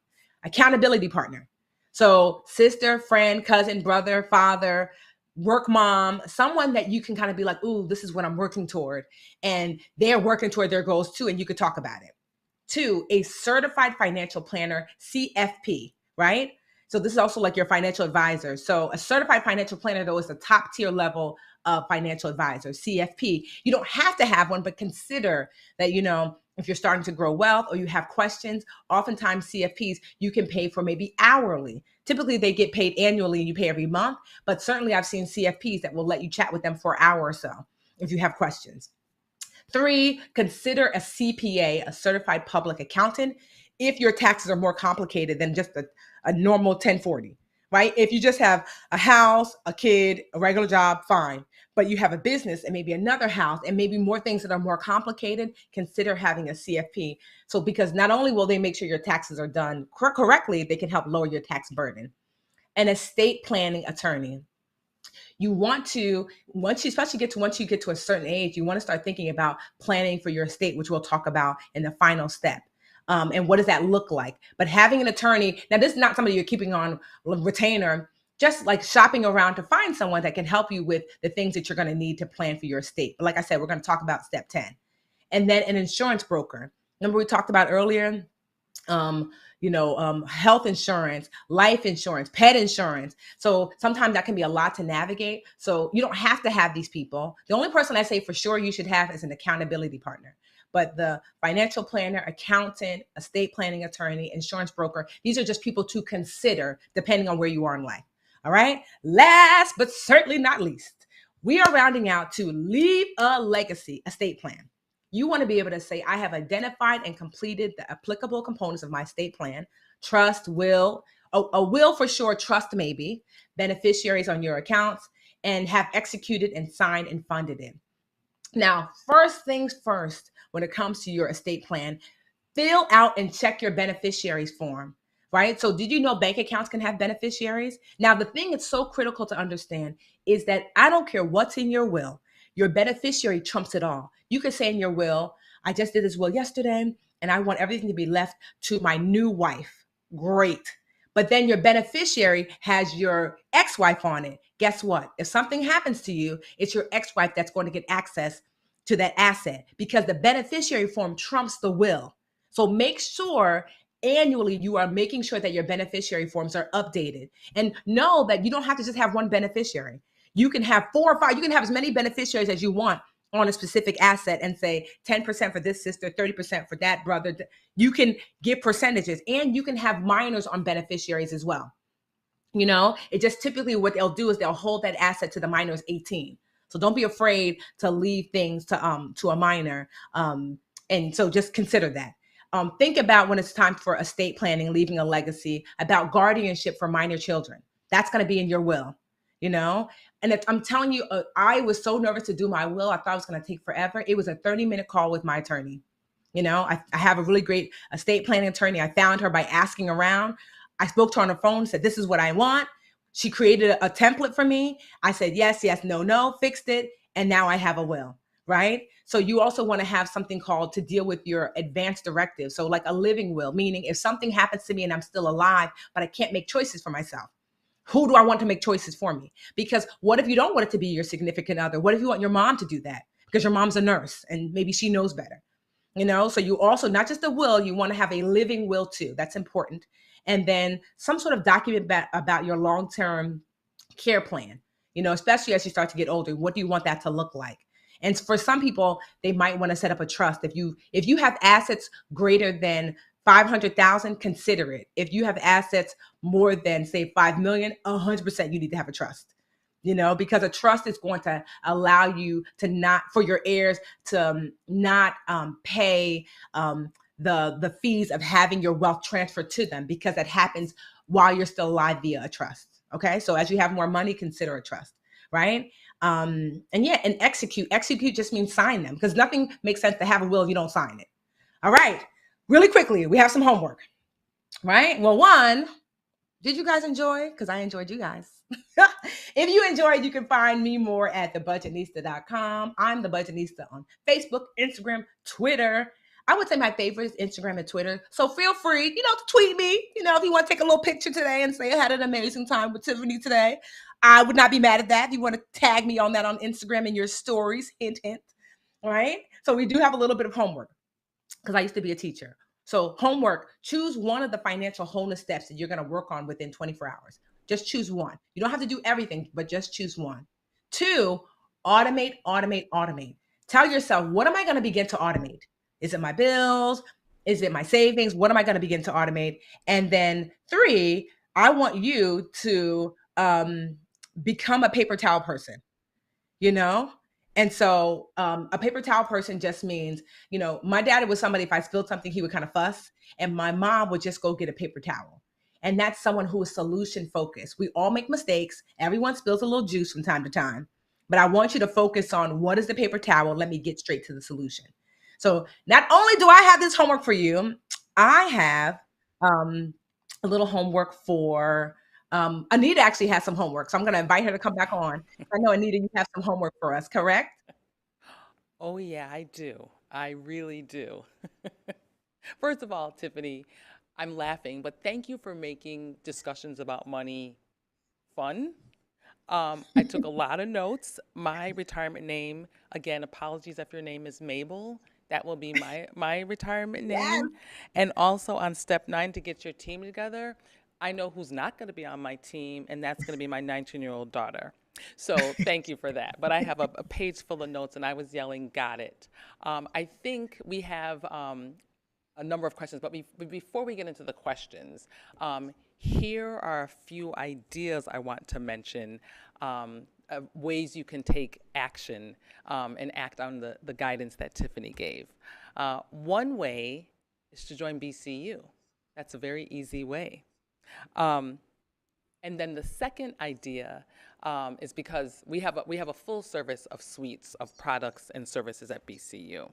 S2: Accountability partner. So sister, friend, cousin, brother, father, work mom, someone that you can kind of be like, ooh, this is what I'm working toward. And they're working toward their goals too, and you could talk about it. 2, a certified financial planner, CFP, right? So this is also like your financial advisor. So a certified financial planner, though, is the top tier level of financial advisor, CFP. You don't have to have one, but consider that, if you're starting to grow wealth or you have questions, oftentimes CFPs, you can pay for maybe hourly. Typically, they get paid annually and you pay every month. But certainly I've seen CFPs that will let you chat with them for an hour or so if you have questions. 3, consider a CPA, a certified public accountant, if your taxes are more complicated than just a normal 1040, right? If you just have a house, a kid, a regular job, fine. But you have a business and maybe another house and maybe more things that are more complicated, consider having a CFP. So because not only will they make sure your taxes are done correctly, they can help lower your tax burden. An estate planning attorney. You want to, once you get to a certain age, you want to start thinking about planning for your estate, which we'll talk about in the final step. And what does that look like? But having an attorney, now this is not somebody you're keeping on retainer, just like shopping around to find someone that can help you with the things that you're going to need to plan for your estate. But like I said, we're going to talk about step 10. And then an insurance broker. Remember we talked about earlier, um, health insurance, life insurance, pet insurance. So sometimes that can be a lot to navigate. So you don't have to have these people. The only person I say for sure you should have is an accountability partner. But the financial planner, accountant, estate planning attorney, insurance broker, these are just people to consider depending on where you are in life. All right. Last but certainly not least, we are rounding out to leave a legacy estate plan. You want to be able to say, I have identified and completed the applicable components of my estate plan: trust, will, a will for sure, trust maybe, beneficiaries on your accounts, and have executed and signed and funded it. Now, first things first, when it comes to your estate plan, fill out and check your beneficiaries form, right? So did you know bank accounts can have beneficiaries? Now, the thing that's so critical to understand is that I don't care what's in your will, your beneficiary trumps it all. You could say in your will, I just did this will yesterday and I want everything to be left to my new wife. Great. But then your beneficiary has your ex-wife on it. Guess what? If something happens to you, it's your ex-wife that's going to get access to that asset because the beneficiary form trumps the will. So make sure annually you are making sure that your beneficiary forms are updated, and know that you don't have to just have one beneficiary. You can have 4 or 5, you can have as many beneficiaries as you want on a specific asset and say 10% for this sister, 30% for that brother. You can give percentages, and you can have minors on beneficiaries as well. It just typically what they'll do is they'll hold that asset to the minor is 18. So don't be afraid to leave things to a minor. And so just consider that. Think about when it's time for estate planning, leaving a legacy, about guardianship for minor children. That's going to be in your will, And I'm telling you, I was so nervous to do my will. I thought it was going to take forever. It was a 30-minute call with my attorney. I have a really great estate planning attorney. I found her by asking around. I spoke to her on the phone, said, this is what I want. She created a template for me. I said, yes, no, fixed it. And now I have a will, right? So you also want to have something called to deal with your advance directive. So like a living will, meaning if something happens to me and I'm still alive, but I can't make choices for myself, who do I want to make choices for me? Because what if you don't want it to be your significant other? What if you want your mom to do that? Because your mom's a nurse and maybe she knows better. So you also, not just a will, you want to have a living will too. That's important. And then some sort of document about your long-term care plan, especially as you start to get older. What do you want that to look like? And for some people, they might want to set up a trust. If you have assets greater than 500,000, consider it. If you have assets more than, say, 5 million, 100% you need to have a trust. Because a trust is going to allow you to not, for your heirs to not pay the fees of having your wealth transferred to them, because that happens while you're still alive via a trust. Okay. So as you have more money, consider a trust, right? And execute. Execute just means sign them, because nothing makes sense to have a will if you don't sign it. All right. Really quickly, we have some homework, right? Well, one, did you guys enjoy? Because I enjoyed you guys. If you enjoyed, you can find me more at thebudgetnista.com. I'm the Budgetnista on Facebook, Instagram, Twitter. I would say my favorite is Instagram and Twitter. So feel free, to tweet me, if you want to take a little picture today and say I had an amazing time with Tiffany today. I would not be mad at that. If you want to tag me on that on Instagram in your stories, hint, hint. All right. So we do have a little bit of homework because I used to be a teacher. So homework, choose one of the financial wholeness steps that you're going to work on within 24 hours. Just choose one. You don't have to do everything, but just choose one. 2, automate, automate, automate. Tell yourself, what am I going to begin to automate? Is it my bills? Is it my savings? What am I going to begin to automate? And then 3, I want you to become a paper towel person, And so a paper towel person just means, my dad was somebody, if I spilled something, he would kind of fuss. And my mom would just go get a paper towel. And that's someone who is solution focused. We all make mistakes. Everyone spills a little juice from time to time. But I want you to focus on, what is the paper towel? Let me get straight to the solution. So not only do I have this homework for you, I have a little homework for Anita. Actually has some homework. So I'm going to invite her to come back on. I know, Anita, you have some homework for us, correct?
S1: Oh, yeah, I do. I really do. First of all, Tiffany, I'm laughing, but thank you for making discussions about money fun. I took a lot of notes. My retirement name, again, apologies if your name is Mabel, That will be my retirement
S2: Yes.
S1: name. And also on step 9, to get your team together, I know who's not going to be on my team, and that's going to be my 19-year-old daughter. So thank you for that. But I have a page full of notes, and I was yelling, "Got it." I think we have a number of questions, but before we get into the questions, here are a few ideas I want to mention, ways you can take action and act on the guidance that Tiffany gave. One way is to join BCU. That's a very easy way. Um, and then the second idea is because we have a full service of suites of products and services at BCU.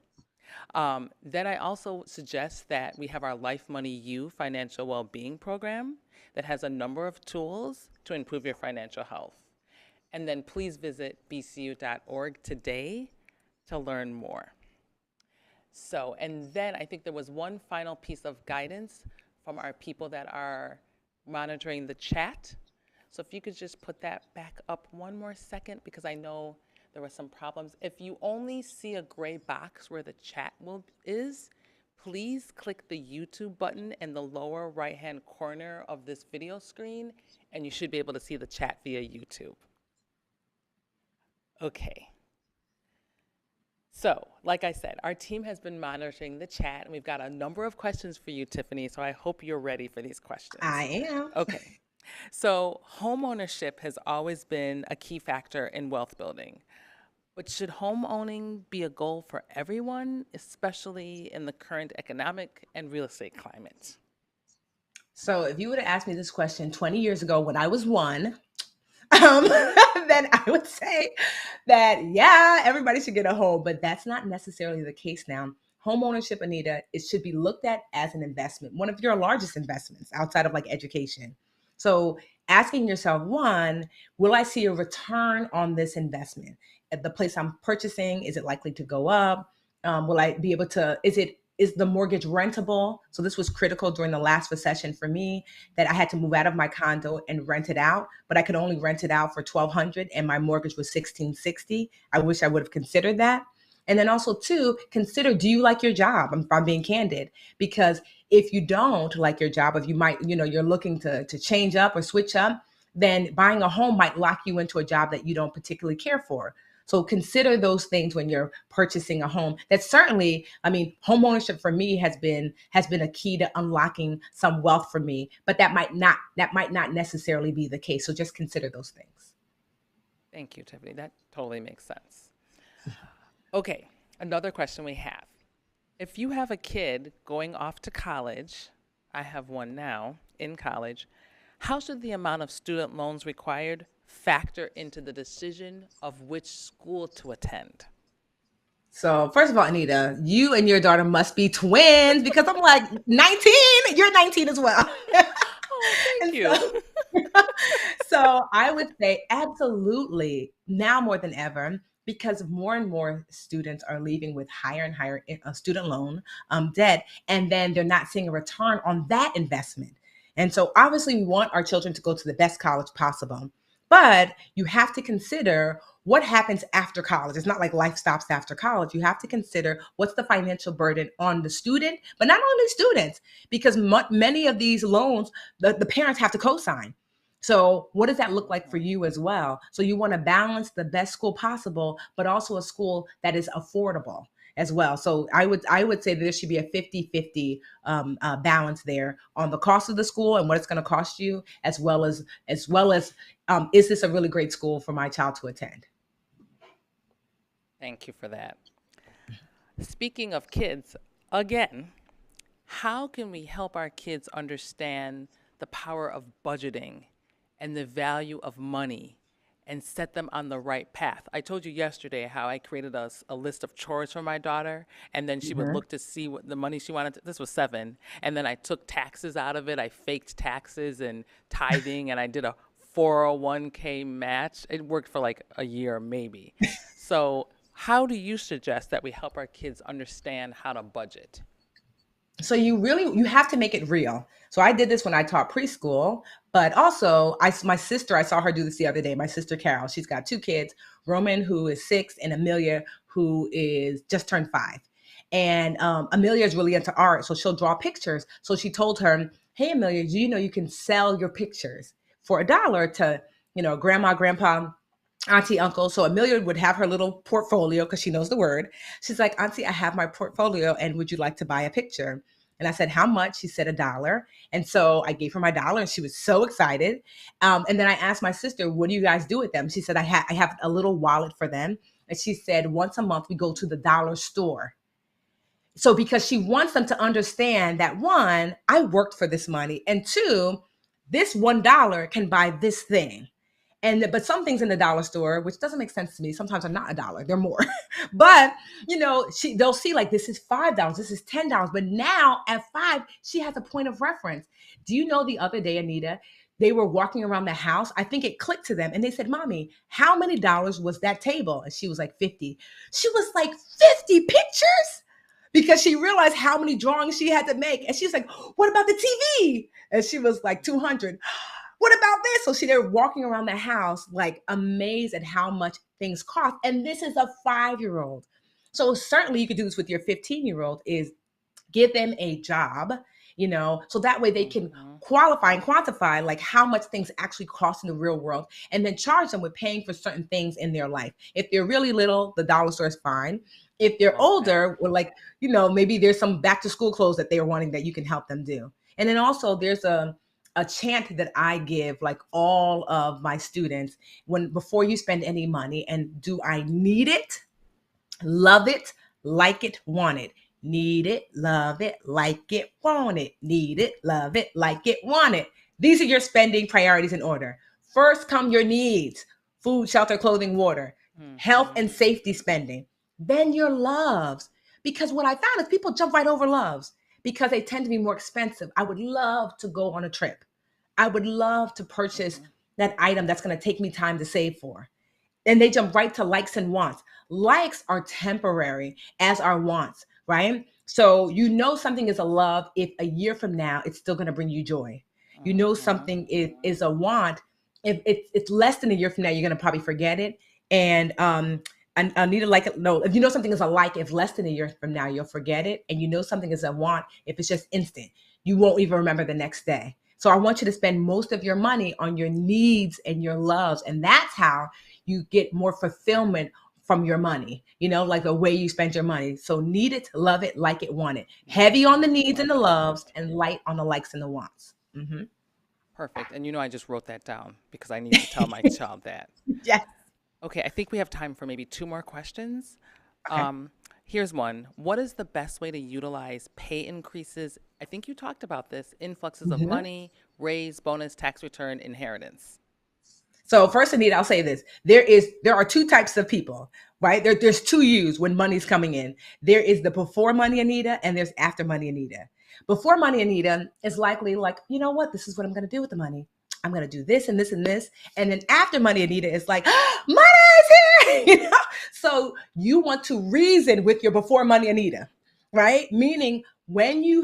S1: Then I also suggest that we have our Life Money U financial well-being program that has a number of tools to improve your financial health. And then please visit bcu.org today to learn more. So, and then I think there was one final piece of guidance from our people that are monitoring the chat. So if you could just put that back up one more second, because I know there were some problems. If you only see a gray box where the chat is, please click the YouTube button in the lower right-hand corner of this video screen, and you should be able to see the chat via YouTube. Okay. So, like I said, our team has been monitoring the chat, and we've got a number of questions for you, Tiffany, so I hope you're ready for these questions.
S2: I am.
S1: Okay. So, homeownership has always been a key factor in wealth building. But should home owning be a goal for everyone, especially in the current economic and real estate climate?
S2: So if you would have asked me this question 20 years ago when I was one, then I would say that, yeah, everybody should get a home, but that's not necessarily the case now. Home ownership, Anita, it should be looked at as an investment, one of your largest investments outside of like education. So asking yourself, one, will I see a return on this investment? At the place I'm purchasing, is it likely to go up? Will I be able to, is the mortgage rentable? So this was critical during the last recession for me, that I had to move out of my condo and rent it out, but I could only rent it out for $1,200 and my mortgage was $1,660. I wish I would have considered that. And then also two, consider, do you like your job? I'm being candid, because if you don't like your job, if you might, you're looking to change up or switch up, then buying a home might lock you into a job that you don't particularly care for. So consider those things when you're purchasing a home. That's certainly, home ownership for me has been a key to unlocking some wealth for me, but that might not necessarily be the case. So just consider those things.
S1: Thank you, Tiffany. That totally makes sense. Okay, another question we have. If you have a kid going off to college, I have one now in college, how should the amount of student loans required factor into the decision of which school to attend?
S2: So first of all, Anita, you and your daughter must be twins, because I'm like 19, you're 19 as well.
S1: Oh, thank you.
S2: So I would say absolutely, now more than ever, because more and more students are leaving with higher and higher student loan debt, and then they're not seeing a return on that investment. And so obviously we want our children to go to the best college possible. But you have to consider what happens after college. It's not like life stops after college. You have to consider what's the financial burden on the student, but not only students, because many of these loans, the parents have to co-sign. So what does that look like for you as well? So you want to balance the best school possible, but also a school that is affordable as well. So I would say that there should be a 50-50 balance there on the cost of the school and what it's going to cost you, as well as is this a really great school for my child to attend?
S1: Thank you for that. Speaking of kids, again, how can we help our kids understand the power of budgeting and the value of money and set them on the right path? I told you yesterday how I created a list of chores for my daughter, and then she would look to see what the money she wanted. This was 7. And then I took taxes out of it. I faked taxes and tithing, and I did a 401k match. It worked for like a year, maybe. So how do you suggest that we help our kids understand how to budget?
S2: So you have to make it real. So I did this when I taught preschool, but also my sister, I saw her do this the other day. My sister Carol, she's got 2 kids, Roman, who is 6, and Amelia, who is just turned 5. And Amelia is really into art, so she'll draw pictures. So she told her, hey, Amelia, do you know you can sell your pictures for $1 to, grandma, grandpa, auntie, uncle? So Amelia would have her little portfolio because she knows the word. She's like, Auntie, I have my portfolio and would you like to buy a picture? And I said, how much? She said $1. And so I gave her my $1 and she was so excited. And then I asked my sister, what do you guys do with them? She said, I have a little wallet for them. And she said, once a month we go to the dollar store. So because she wants them to understand that, one, I worked for this money, and two, this $1 can buy this thing. But some things in the dollar store, which doesn't make sense to me, sometimes are not $1, they're more. But they'll see like, this is $5, this is $10. But now at 5, she has a point of reference. Do you know the other day, Anita, they were walking around the house. I think it clicked to them and they said, Mommy, how many dollars was that table? And she was like, 50. She was like, 50 pictures? Because she realized how many drawings she had to make. And she's like, what about the TV? And she was like, 200. What about this? So they're walking around the house like amazed at how much things cost. And this is a 5-year-old. So certainly you could do this with your 15-year-old, is give them a job, so that way they can qualify and quantify like how much things actually cost in the real world, and then charge them with paying for certain things in their life. If they're really little, the dollar store is fine. If they're older, or like, maybe there's some back to school clothes that they're wanting that you can help them do. And then also there's a chant that I give like all of my students before you spend any money. And do I need it? Love it, like it, want it. Need it, love it, like it, want it. Need it, love it, like it, want it. These are your spending priorities in order. First come your needs: food, shelter, clothing, water, health and safety spending. Then your loves. Because what I found is people jump right over loves because they tend to be more expensive. I would love to go on a trip. I would love to purchase that item that's going to take me time to save for. And they jump right to likes and wants. Likes are temporary, as are wants, right? So something is a love if a year from now it's still going to bring you joy. Something is a want if it's less than a year from now, you're going to probably forget it. And I need to like it. No, if something is a like, if less than a year from now, you'll forget it. And something is a want if it's just instant, you won't even remember the next day. So I want you to spend most of your money on your needs and your loves. And that's how you get more fulfillment from your money, like the way you spend your money. So need it, love it, like it, want it. Heavy on the needs and the loves, and light on the likes and the wants. Mm-hmm.
S1: Perfect. And I just wrote that down because I need to tell my child that.
S2: Yes.
S1: Okay, I think we have time for maybe 2 more questions.
S2: Okay.
S1: Here's one. What is the best way to utilize pay increases? I think you talked about this: influxes of money, raise, bonus, tax return, inheritance.
S2: So first, Anita, I'll say this. There are 2 types of people, right? There's 2 yous when money's coming in. There is the before money Anita, and there's after money Anita. Before money Anita is likely like, this is what I'm going to do with the money. I'm going to do this and this and this. And then after money Anita is like, money is here. So you want to reason with your before money Anita, right? Meaning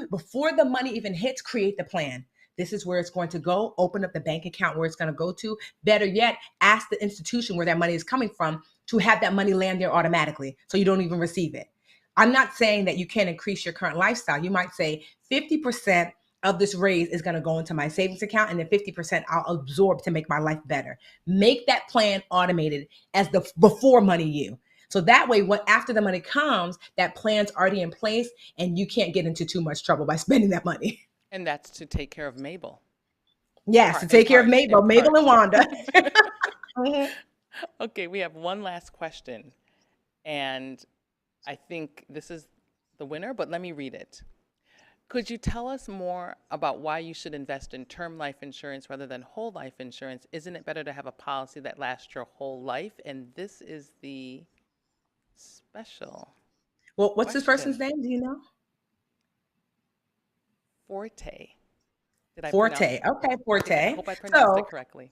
S2: before the money even hits, create the plan. This is where it's going to go. Open up the bank account where it's going to go to. Better yet, ask the institution where that money is coming from to have that money land there automatically so you don't even receive it. I'm not saying that you can't increase your current lifestyle. You might say 50% of this raise is going to go into my savings account, and then 50% I'll absorb to make my life better. Make that plan automated as the before money you. So that way, after the money comes, that plan's already in place and you can't get into too much trouble by spending that money.
S1: And that's to take care of Mabel.
S2: Yes, to take care of Mabel and Wanda.
S1: Okay, we have one last question. And I think this is the winner, but let me read it. Could you tell us more about why you should invest in term life insurance rather than whole life insurance? Isn't it better to have a policy that lasts your whole life? And this is the special.
S2: Well, what's this person's name? Do you know?
S1: Forte.
S2: Forte. Okay, Forte.
S1: I hope I pronounced it correctly.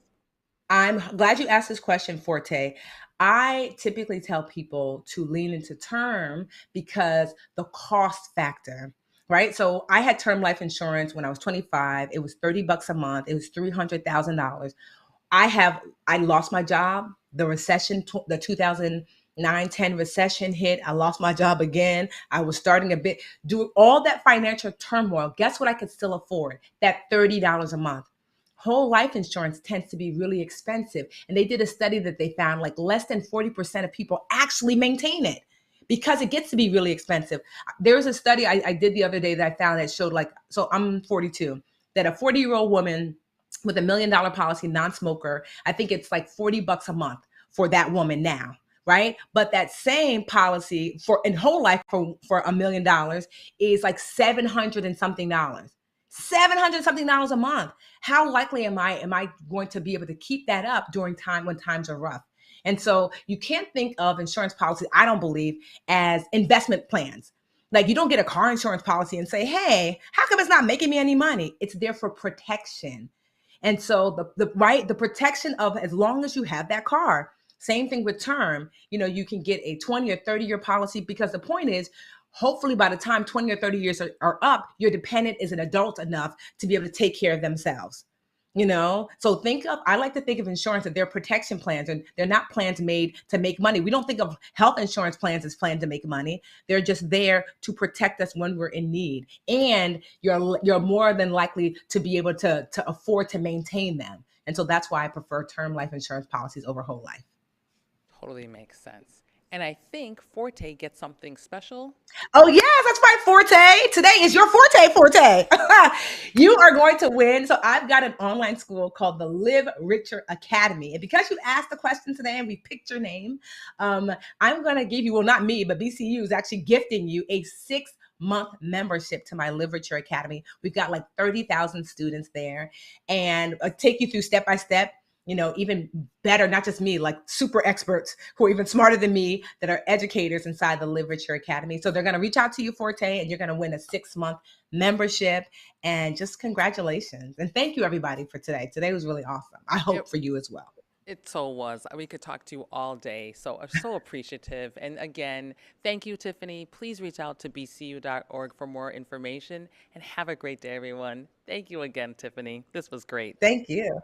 S2: I'm glad you asked this question, Forte. I typically tell people to lean into term because the cost factor, right? So I had term life insurance when I was 25. It was $30 a month. It was $300,000. I lost my job. The recession, the 2008 9, 10 recession hit. I lost my job again. I was starting a bit, doing all that financial turmoil. Guess what I could still afford? That $30 a month. Whole life insurance tends to be really expensive. And they did a study that they found like less than 40% of people actually maintain it because it gets to be really expensive. There was a study I did the other day that I found that showed like, so I'm 42, that a 40-year-old woman with $1 million policy, non-smoker, I think it's like $40 a month for that woman now, right? But that same policy for in whole life for $1 million is like 700 and something dollars. 700 something dollars a month. How likely am I going to be able to keep that up during time when times are rough? And so you can't think of insurance policies, I don't believe, as investment plans. Like you don't get a car insurance policy and say, hey, how come it's not making me any money? It's there for protection. And so the protection of as long as you have that car. Same thing with term. You can get a 20 or 30-year policy because the point is, hopefully by the time 20 or 30 years are up, your dependent is an adult enough to be able to take care of themselves. So I like to think of insurance that they're protection plans, and they're not plans made to make money. We don't think of health insurance plans as plans to make money. They're just there to protect us when we're in need. And you're more than likely to be able to afford to maintain them. And so that's why I prefer term life insurance policies over whole life.
S1: Totally makes sense. And I think Forte gets something special.
S2: Oh, yes, that's right, Forte. Today is your Forte. You are going to win. So I've got an online school called the Live Richer Academy. And because you asked the question today and we picked your name, I'm going to give you, well, not me, but BCU is actually gifting you a 6-month membership to my Live Richer Academy. We've got like 30,000 students there, and take you through step by step, even better, not just me, like super experts who are even smarter than me that are educators inside the Live Richer Academy. So they're going to reach out to you, Forte, and you're going to win a 6-month membership. And just congratulations. And thank you, everybody, for today. Today was really awesome. I hope for you as well.
S1: It so was. We could talk to you all day. So I'm so appreciative. And again, thank you, Tiffany. Please reach out to bcu.org for more information, and have a great day, everyone. Thank you again, Tiffany. This was great.
S2: Thank you.